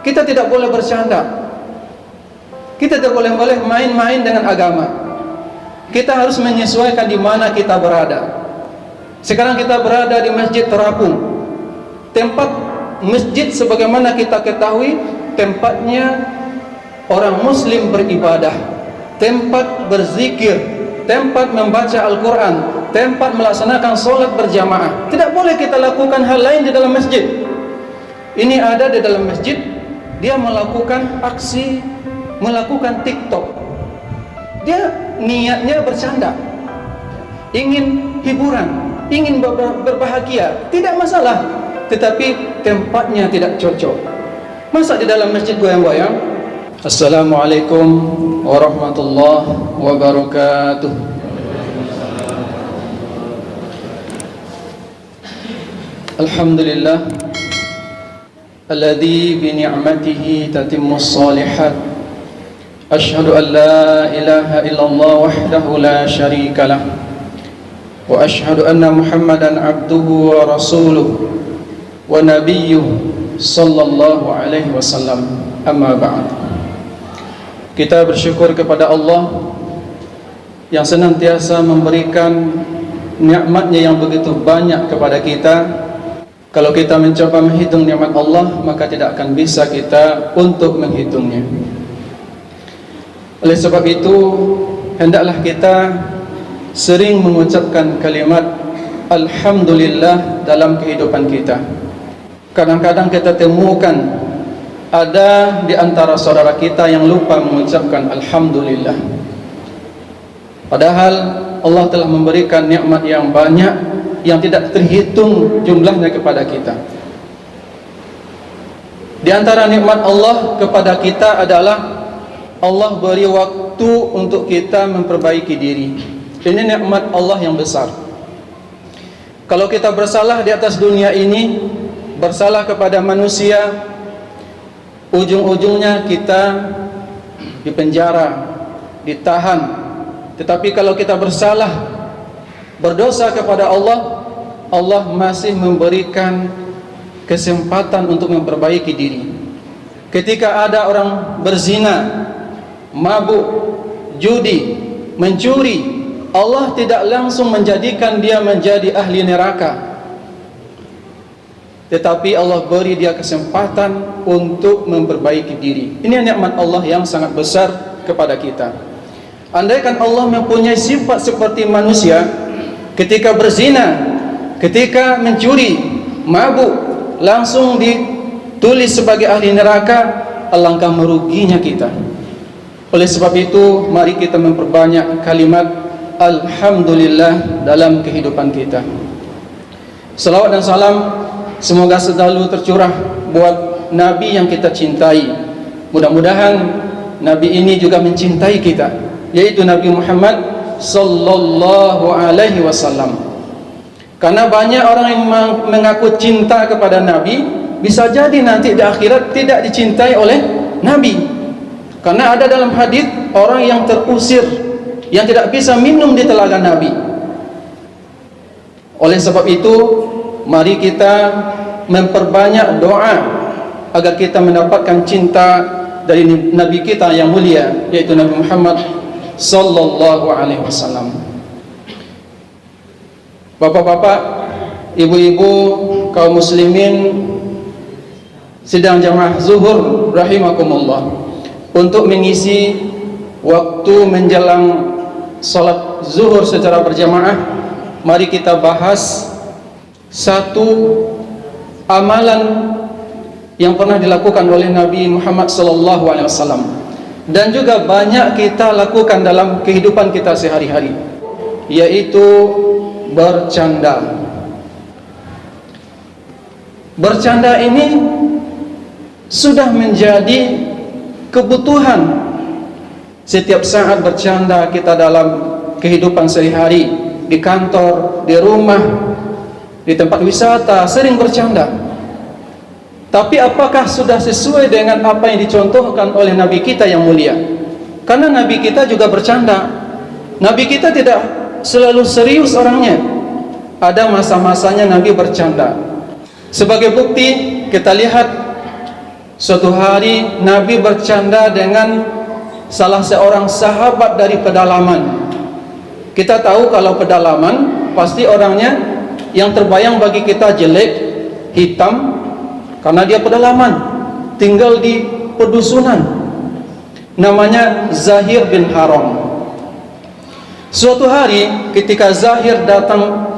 Kita tidak boleh bercanda. Kita tidak boleh main-main dengan agama. Kita harus menyesuaikan di mana kita berada. Sekarang kita berada di Masjid Terapung. Tempat masjid sebagaimana kita ketahui, tempatnya orang muslim beribadah, tempat berzikir, tempat membaca Al-Quran, tempat melaksanakan solat berjamaah. Tidak boleh kita lakukan hal lain di dalam masjid. Ini ada di dalam masjid, dia melakukan aksi, melakukan TikTok. Dia niatnya bercanda, ingin hiburan, ingin berbahagia, tidak masalah. Tetapi tempatnya tidak cocok. Masa di dalam masjid goyang-goyang? Assalamualaikum warahmatullahi wabarakatuh. Alhamdulillah alladzi bi ni'matihi tatimmus shalihat. Asyhadu an la ilaha illallah wahdahu la syarika lah. Wa asyhadu anna Muhammadan abduhu wa rasuluh wa nabiyyuhu sallallahu alaihi wasallam. Amma ba'd. Kita bersyukur kepada Allah yang senantiasa memberikan nikmatnya yang begitu banyak kepada kita. Kalau kita mencoba menghitung nikmat Allah, maka tidak akan bisa kita untuk menghitungnya. Oleh sebab itu, hendaklah kita sering mengucapkan kalimat Alhamdulillah dalam kehidupan kita. Kadang-kadang kita temukan ada di antara saudara kita yang lupa mengucapkan Alhamdulillah. Padahal Allah telah memberikan nikmat yang banyak yang tidak terhitung jumlahnya kepada kita. Di antara nikmat Allah kepada kita adalah Allah beri waktu untuk kita memperbaiki diri. Ini nikmat Allah yang besar. Kalau kita bersalah di atas dunia ini, bersalah kepada manusia, ujung-ujungnya kita dipenjara, ditahan. Tetapi kalau kita bersalah, berdosa kepada Allah, Allah masih memberikan kesempatan untuk memperbaiki diri. Ketika ada orang berzina, mabuk, judi, mencuri, Allah tidak langsung menjadikan dia menjadi ahli neraka, tetapi Allah beri dia kesempatan untuk memperbaiki diri. Ini nikmat Allah yang sangat besar kepada kita. Andaikan Allah mempunyai sifat seperti manusia, ketika berzina, ketika mencuri, mabuk, langsung ditulis sebagai ahli neraka, alangkah meruginya kita. Oleh sebab itu, mari kita memperbanyak kalimat Alhamdulillah dalam kehidupan kita. Salawat dan salam semoga selalu tercurah buat Nabi yang kita cintai. Mudah-mudahan Nabi ini juga mencintai kita, yaitu Nabi Muhammad sallallahu alaihi wasallam. Karena banyak orang yang mengaku cinta kepada Nabi, bisa jadi nanti di akhirat tidak dicintai oleh Nabi. Karena ada dalam hadis orang yang terusir, yang tidak bisa minum di telaga Nabi. Oleh sebab itu, mari kita memperbanyak doa agar kita mendapatkan cinta dari Nabi kita yang mulia, yaitu Nabi Muhammad sallallahu alaihi wasallam. Bapak-bapak, ibu-ibu, kaum muslimin sidang jamaah zuhur rahimakumullah. Untuk mengisi waktu menjelang salat zuhur secara berjamaah, mari kita bahas satu amalan yang pernah dilakukan oleh Nabi Muhammad SAW dan juga banyak kita lakukan dalam kehidupan kita sehari-hari, yaitu bercanda. Bercanda ini sudah menjadi kebutuhan. Setiap saat bercanda kita dalam kehidupan sehari-hari, di kantor, di rumah, di tempat wisata, sering bercanda. Tapi apakah sudah sesuai dengan apa yang dicontohkan oleh Nabi kita yang mulia? Karena Nabi kita juga bercanda. Nabi kita tidak selalu serius orangnya. Ada masa-masanya Nabi bercanda. Sebagai bukti, kita lihat Suatu hari Nabi bercanda dengan salah seorang sahabat dari pedalaman. Kita tahu kalau pedalaman pasti orangnya yang terbayang bagi kita jelek, hitam, karena dia pedalaman, tinggal di pedusunan. Namanya Zahir bin Haram. Suatu hari ketika Zahir datang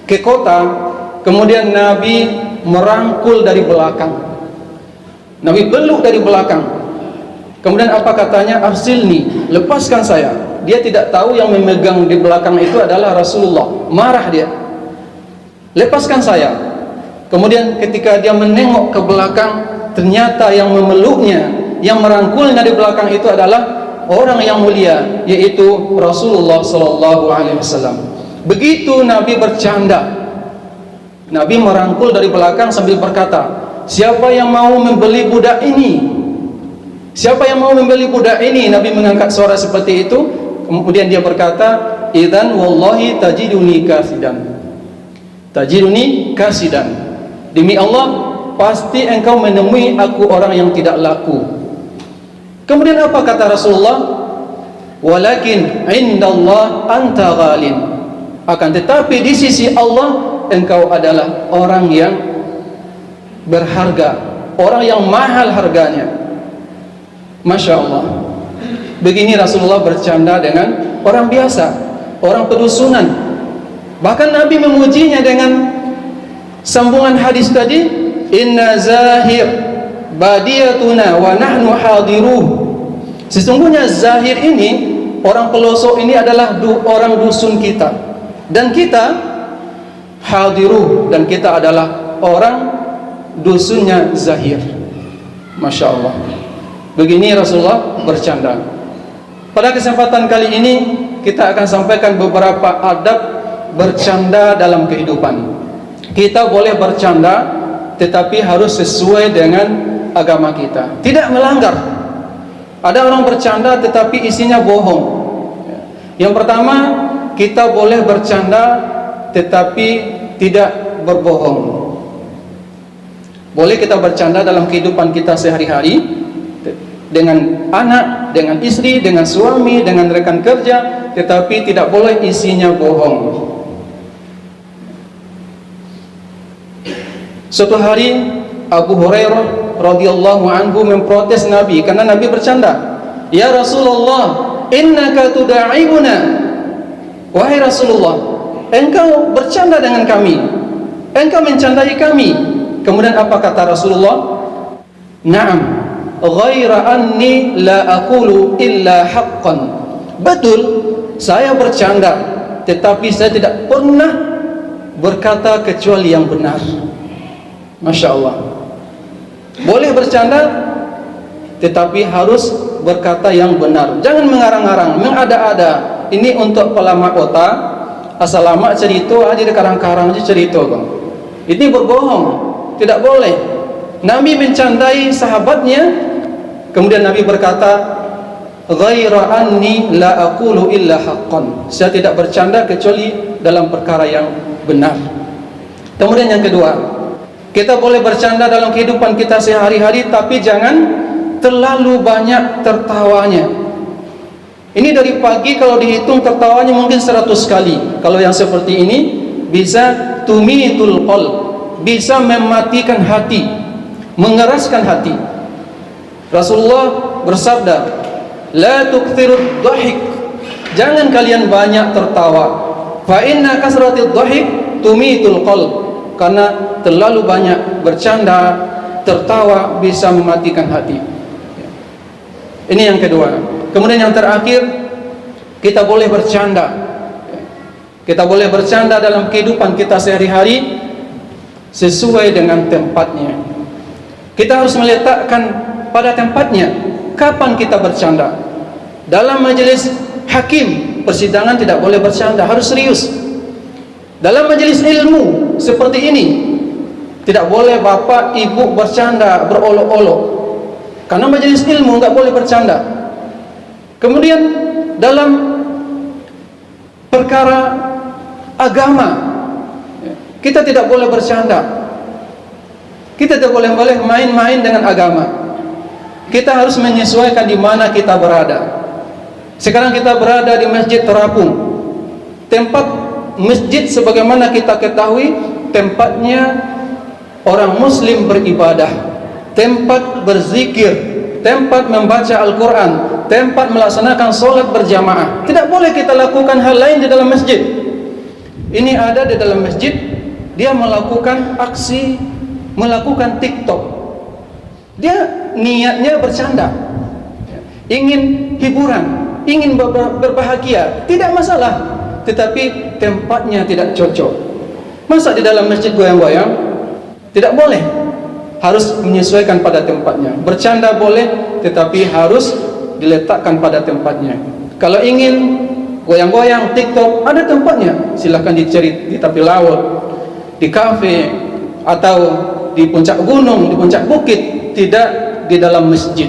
ke kota, kemudian Nabi merangkul dari belakang. Nabi peluk dari belakang. Kemudian apa katanya? Arsilni, lepaskan saya. Dia tidak tahu yang memegang di belakang itu adalah Rasulullah. Marah dia. Lepaskan saya. Kemudian ketika dia menengok ke belakang, ternyata yang memeluknya, yang merangkulnya di belakang itu adalah orang yang mulia, yaitu Rasulullah sallallahu alaihi wasallam. Begitu Nabi bercanda, Nabi merangkul dari belakang sambil berkata, siapa yang mau membeli budak ini? Siapa yang mau membeli budak ini? Nabi mengangkat suara seperti itu. Kemudian dia berkata, idzan wallahi tajiduni kasidan. Tajiduni kasidan. Demi Allah, pasti engkau menemui aku orang yang tidak laku. Kemudian apa kata Rasulullah? Walakin indallah anta ghalin. Akan tetapi di sisi Allah engkau adalah orang yang berharga, orang yang mahal harganya. Masya Allah. Begini Rasulullah bercanda dengan orang biasa, orang pedusunan. Bahkan Nabi memujinya dengan sambungan hadis tadi, inna Zahir badiyatuna wa nahnu hadiruh. Sesungguhnya Zahir ini, orang pelosok ini adalah orang dusun kita, dan kita hadiruh, dan kita adalah orang dusunnya Zahir. Masya Allah. Begini Rasulullah bercanda. Pada kesempatan kali ini kita akan sampaikan beberapa adab bercanda dalam kehidupan. Kita boleh bercanda, tetapi harus sesuai dengan agama kita, tidak melanggar. Ada orang bercanda tetapi isinya bohong. Yang pertama, kita boleh bercanda tetapi tidak berbohong. Boleh kita bercanda dalam kehidupan kita sehari-hari, dengan anak, dengan istri, dengan suami, dengan rekan kerja, tetapi tidak boleh isinya bohong. Suatu hari Abu Hurairah radhiyallahu anhu memprotes Nabi karena Nabi bercanda. Ya Rasulullah, innaka tuda'ibuna. Wahai Rasulullah, engkau bercanda dengan kami, engkau mencandai kami. Kemudian apa kata Rasulullah? Naam, ghaira anni la aqulu illa haqqan. Betul, saya bercanda, tetapi saya tidak pernah berkata kecuali yang benar. Masya Allah. Boleh bercanda, tetapi harus berkata yang benar. Jangan mengarang-arang, mengada-ada. Ini untuk pelama kota, asal lama cerita aja di karang-karang aja cerita bang. Ini berbohong, tidak boleh. Nabi mencandai sahabatnya, kemudian Nabi berkata, ghaira anni la aqulu illa haqqan. Saya tidak bercanda kecuali dalam perkara yang benar. Kemudian yang kedua, kita boleh bercanda dalam kehidupan kita sehari-hari, tapi jangan terlalu banyak tertawanya. Ini dari pagi kalau dihitung tertawanya mungkin 100 kali. Kalau yang seperti ini bisa tumitul qalb, bisa mematikan hati, mengeraskan hati. Rasulullah bersabda, la tukthirud dhahik. Jangan kalian banyak tertawa. Fa inna kasratid dhahik tumitul qalb. Karena terlalu banyak bercanda, tertawa bisa mematikan hati. Ini yang kedua. Kemudian yang terakhir, kita boleh bercanda. Kita boleh bercanda dalam kehidupan kita sehari-hari sesuai dengan tempatnya. Kita harus meletakkan pada tempatnya. Kapan kita bercanda? Dalam majelis hakim, persidangan tidak boleh bercanda, harus serius. Dalam majelis ilmu seperti ini, tidak boleh bapak ibu bercanda, berolok-olok. Karena majelis ilmu nggak boleh bercanda. Kemudian dalam perkara agama, kita tidak boleh bercanda. Kita tidak boleh main-main dengan agama. Kita harus menyesuaikan di mana kita berada. Sekarang kita berada di Masjid Terapung. Tempat masjid sebagaimana kita ketahui, tempatnya orang muslim beribadah, tempat berzikir, tempat membaca Al-Quran, tempat melaksanakan solat berjamaah. Tidak boleh kita lakukan hal lain di dalam masjid. Ini ada di dalam masjid, dia melakukan aksi, melakukan TikTok. Dia niatnya bercanda, ingin hiburan, ingin berbahagia, tidak masalah. Tetapi tempatnya tidak cocok. Masa di dalam masjid goyang-goyang? Tidak boleh. Harus menyesuaikan pada tempatnya. Bercanda boleh, tetapi harus diletakkan pada tempatnya. Kalau ingin goyang-goyang TikTok, ada tempatnya. Silahkan dicari di tepi laut, di kafe, atau di puncak gunung, di puncak bukit. Tidak di dalam masjid.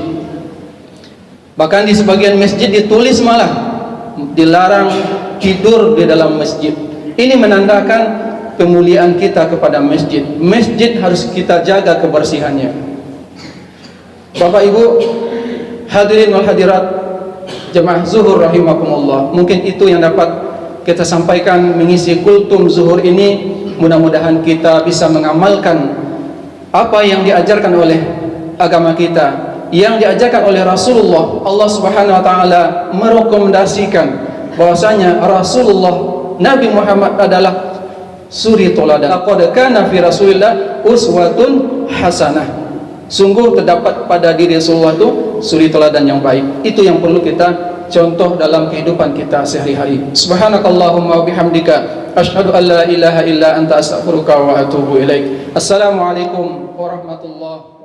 Bahkan di sebagian masjid ditulis malah dilarang tidur di dalam masjid. Ini menandakan pemuliaan kita kepada masjid. Masjid harus kita jaga kebersihannya. Bapak Ibu hadirin wal hadirat jemaah zuhur rahimakumullah, mungkin itu yang dapat kita sampaikan mengisi kultum zuhur ini. Mudah-mudahan kita bisa mengamalkan apa yang diajarkan oleh agama kita, yang diajarkan oleh Rasulullah. Allah Subhanahu wa taala merekomendasikan bahwasanya Rasulullah Nabi Muhammad adalah suri teladan. Laqad kana fi Rasulillah uswatun hasanah. Sungguh terdapat pada diri Rasulullah itu suri teladan yang baik. Itu yang perlu kita contoh dalam kehidupan kita sehari-hari. Subhanakallahumma wa bihamdika asyhadu an la ilaha illa anta astaghfiruka wa atubu ilaik. Assalamualaikum warahmatullahi